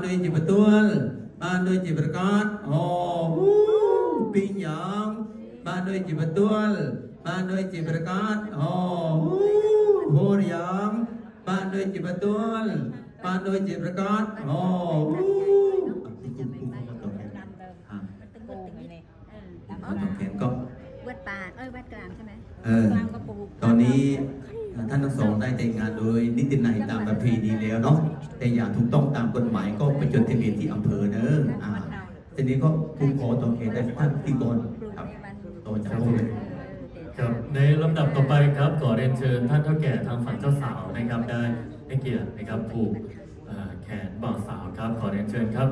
ด้วยจิตประตูบ้านด้วยจิตประกาศโอ้ปิญญางบ้านด้วยจิตประตูบ้านด้วยจิตประกาศโอ้โหรยางบ้านด้วยจิตประตูบ้านด้วยจิตประกาศโอ้ต้องเขียนก็วัดป่าวัดกลางใช่ไหม ตอนนี้ท่านทั้งสองได้แต่งงานโดยนิตินัยตามประเพณีแล้วเนาะแต่อย่างถูกต้องตามกฎหมายก็ไปจดทะเบียนที่อำเภอเนอะทีนี้ก็ผู้ขอต่อเขตได้ท่านที่ก่อนครับต่อจากพวกเลย ครับในลำดับต่อไปครับขอเรียนเชิญท่านเฒ่าแก่ทางฝั่งเจ้าสาวนะครับได้ให้เกียรตินะครับผูกแขนบ่าวสาวครับขอเรียนเชิญครับ